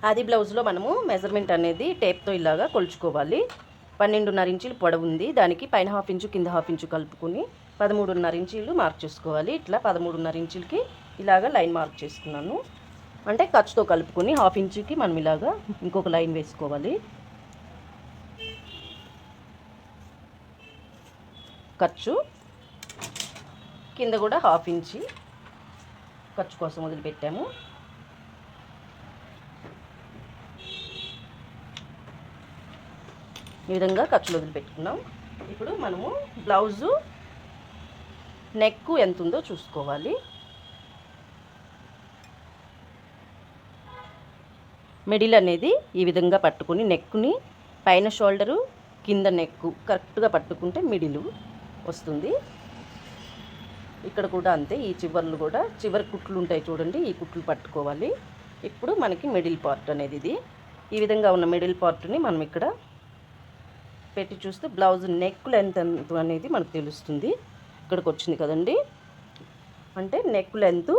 ఆది బ్లౌజ్లో మనము మెజర్మెంట్ అనేది టేప్తో ఇలాగా కొలుచుకోవాలి. 12.5 ఇంచులు పొడవు ఉంది, దానికి పైన హాఫ్ ఇంచు కింద హాఫ్ ఇంచు కలుపుకొని 13.5 ఇంచులు మార్క్ చేసుకోవాలి. ఇట్లా 13.5 ఇంచులకి ఇలాగా లైన్ మార్క్ చేసుకున్నాను. అంటే ఖర్చుతో కలుపుకొని హాఫ్ ఇంచుకి మనం ఇలాగా ఇంకొక లైన్ వేసుకోవాలి. ఖర్చు కింద కూడా హాఫ్ ఇంచి ఖర్చు కోసం వదిలిపెట్టాము. ఈ విధంగా ఖర్చులు వదిలిపెట్టుకున్నాం. ఇప్పుడు మనము బ్లౌజు నెక్ ఎంత ఉందో చూసుకోవాలి. మిడిల్ అనేది ఈ విధంగా పట్టుకుని నెక్ని పైన షోల్డరు కింద నెక్ కరెక్ట్గా పట్టుకుంటే మిడిలు వస్తుంది. ఇక్కడ కూడా అంతే, ఈ చివర్లు కూడా చివరి కుట్లు ఉంటాయి చూడండి, ఈ కుట్లు పట్టుకోవాలి. ఇప్పుడు మనకి మిడిల్ పార్ట్ అనేది ఇది. ఈ విధంగా ఉన్న మిడిల్ పార్ట్ని మనం ఇక్కడ పెట్టి చూస్తే బ్లౌజ్ నెక్ లెంత్ ఎంత అనేది మనకు తెలుస్తుంది. ఇక్కడికి వచ్చింది కదండి, అంటే నెక్ లెంత్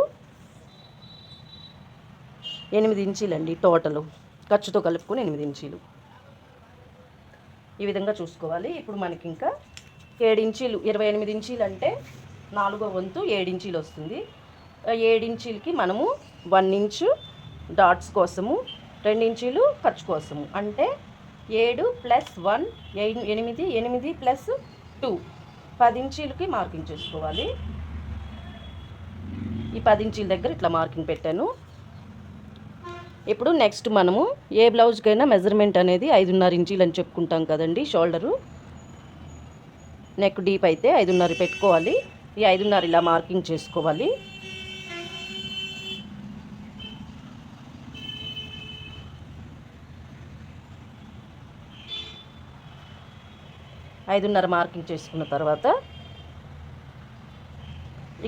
8 ఇంచీలండి టోటల్, ఖర్చుతో కలుపుకొని 8 ఇంచీలు. ఈ విధంగా చూసుకోవాలి. ఇప్పుడు మనకి ఇంకా 7 ఇంచీలు, 28 ఇంచీలు అంటే 4వ వంతు 7 ఇంచీలు వస్తుంది. 7 ఇంచీలకి మనము 1 ఇంచు డాట్స్ కోసము, 2 ఇంచీలు ఖర్చు కోసము, అంటే 7 + 1 8, 8 + 2 10 ఇంచీలకి మార్కింగ్ చేసుకోవాలి. ఈ 10 ఇంచీల దగ్గర ఇట్లా మార్కింగ్ పెట్టాను. ఇప్పుడు నెక్స్ట్ మనము ఏ బ్లౌజ్కైనా మెజర్మెంట్ అనేది 5.5 ఇంచీలు అని చెప్పుకుంటాం కదండి. షోల్డరు నెక్ డీప్ అయితే 5.5 పెట్టుకోవాలి. ఈ 5.5 ఇలా మార్కింగ్ చేసుకోవాలి. మార్కింగ్ చేసుకున్న తర్వాత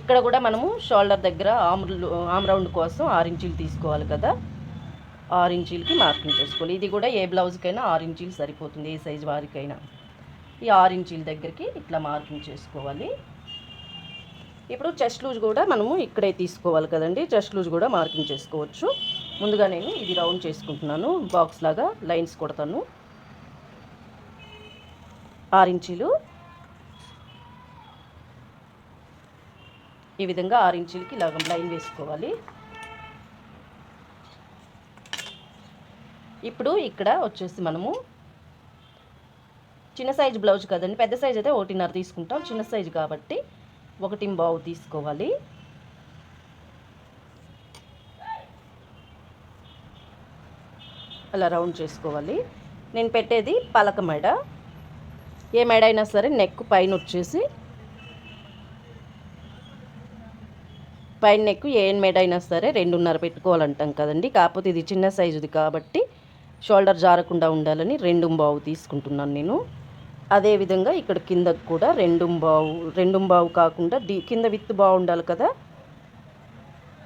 ఇక్కడ కూడా మనము షోల్డర్ దగ్గర ఆమ్ రౌండ్ కోసం 6 ఇంచీలు తీసుకోవాలి కదా, 6 ఇంచీలకి మార్కింగ్ చేసుకోవాలి. ఇది కూడా ఏ బ్లౌజ్కైనా 6 ఇంచీలు సరిపోతుంది, ఏ సైజు వారికైనా. ఈ 6 ఇంచీల దగ్గరికి ఇట్లా మార్కింగ్ చేసుకోవాలి. ఇప్పుడు చెస్ట్ లూజ్ కూడా మనము ఇక్కడే తీసుకోవాలి కదండి, చెస్ట్ లూజ్ కూడా మార్కింగ్ చేసుకోవచ్చు. ముందుగా నేను ఇది రౌండ్ చేసుకుంటున్నాను, బాక్స్ లాగా లైన్స్ కొడతాను. 6 ఇంచీలు ఈ విధంగా 6 ఇంచీలకి ఇలాగ లైన్ వేసుకోవాలి. ఇప్పుడు ఇక్కడ వచ్చేసి మనము చిన్న సైజు బ్లౌజ్ కదండి, పెద్ద సైజు అయితే 1.5 తీసుకుంటాం, చిన్న సైజు కాబట్టి 1.5 తీసుకోవాలి. అలా రౌండ్ చేసుకోవాలి. నేను పెట్టేది పలక మెడ, ఏ మెడ అయినా సరే నెక్ పైన వచ్చేసి పైన నెక్ ఏ మెడ అయినా సరే 2.5 పెట్టుకోవాలంటాం కదండి. కాకపోతే ఇది చిన్న సైజుది కాబట్టి షోల్డర్ జారకుండా ఉండాలని 2.5 తీసుకుంటున్నాను నేను. అదేవిధంగా ఇక్కడ కిందకు కూడా 2.5 కాకుండా కింద విత్ బాగుండాలి కదా,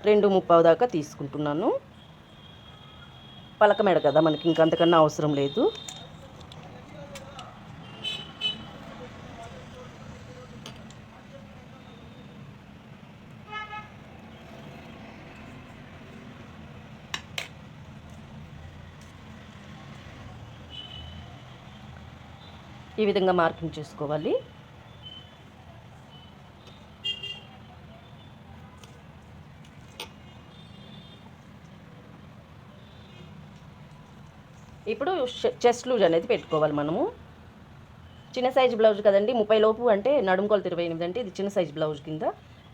2.30 దాకా తీసుకుంటున్నాను. పలక మెడ కదా, మనకి ఇంకంతకన్నా అవసరం లేదు. ఈ విధంగా మార్కింగ్ చేసుకోవాలి. ఇప్పుడు చెస్ట్ లూజ్ అనేది పెట్టుకోవాలి మనము. చిన్న సైజు బ్లౌజ్ కదండి, 30 లోపు అంటే నడుము కొలత 28 అంటే ఇది చిన్న సైజు బ్లౌజ్ కింద.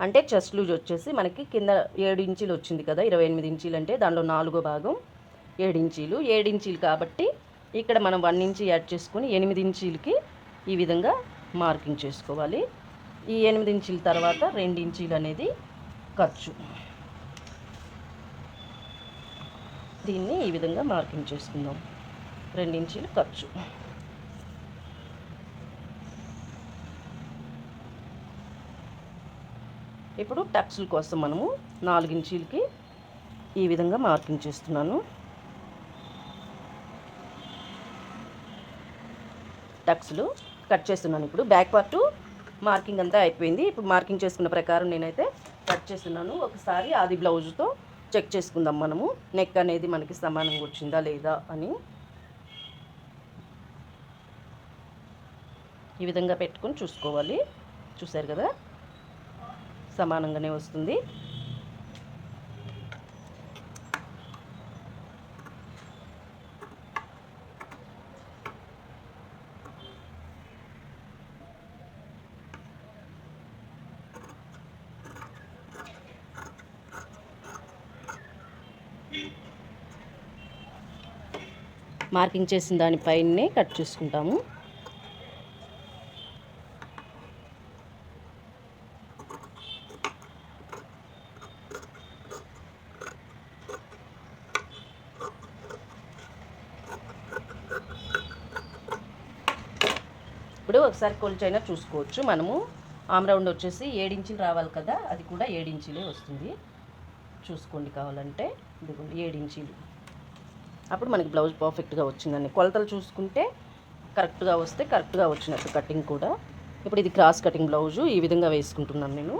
అంటే చెస్ట్ లూజ్ వచ్చేసి మనకి కింద 7 ఇంచీలు వచ్చింది కదా, 28 ఇంచీలు అంటే దానిలో 4వ భాగం 7 ఇంచీలు. 7 ఇంచీలు కాబట్టి ఇక్కడ మనం 1 ఇంచీ యాడ్ చేసుకొని 8 ఇంచీలకి ఈ విధంగా మార్కింగ్ చేసుకోవాలి. ఈ 8 ఇంచీల తర్వాత 2 ఇంచీలు అనేది ఖర్చు. దీన్ని ఈ విధంగా మార్కింగ్ చేసుకుందాం. 2 ఇంచీలు ఖర్చు. ఇప్పుడు టక్స్ల కోసం మనము 4 ఇంచీలకి ఈ విధంగా మార్కింగ్ చేస్తున్నాను. టక్స్లు కట్ చేస్తున్నాను. ఇప్పుడు బ్యాక్ పార్ట్ మార్కింగ్ అంతా అయిపోయింది. ఇప్పుడు మార్కింగ్ చేసుకున్న ప్రకారం నేనైతే కట్ చేస్తున్నాను. ఒకసారి ఆది బ్లౌజ్తో చెక్ చేసుకుందాం మనము నెక్ అనేది మనకి సమానంగా వచ్చిందా లేదా అని. ఈ విధంగా పెట్టుకొని చూసుకోవాలి. చూసారు కదా, సమానంగానే వస్తుంది. మార్కింగ్ చేసిన దానిపైనే కట్ చేసుకుంటాము. ఇప్పుడు ఒకసారి కొలిచైనా చూసుకోవచ్చు మనము. ఆమ్ రౌండ్ వచ్చేసి 7 ఇంచులు రావాలి కదా, అది కూడా 7 ఇంచులే వస్తుంది. చూసుకోండి కావాలంటే. ఇదిగోండి 7 ఇంచులు. అప్పుడు మనకి బ్లౌజ్ పర్ఫెక్ట్గా వచ్చిందండి. కొలతలు చూసుకుంటే కరెక్ట్గా వస్తే కరెక్ట్గా వచ్చినట్టు కటింగ్ కూడా. ఇప్పుడు ఇది క్రాస్ కటింగ్ బ్లౌజు ఈ విధంగా వేసుకుంటున్నాను నేను.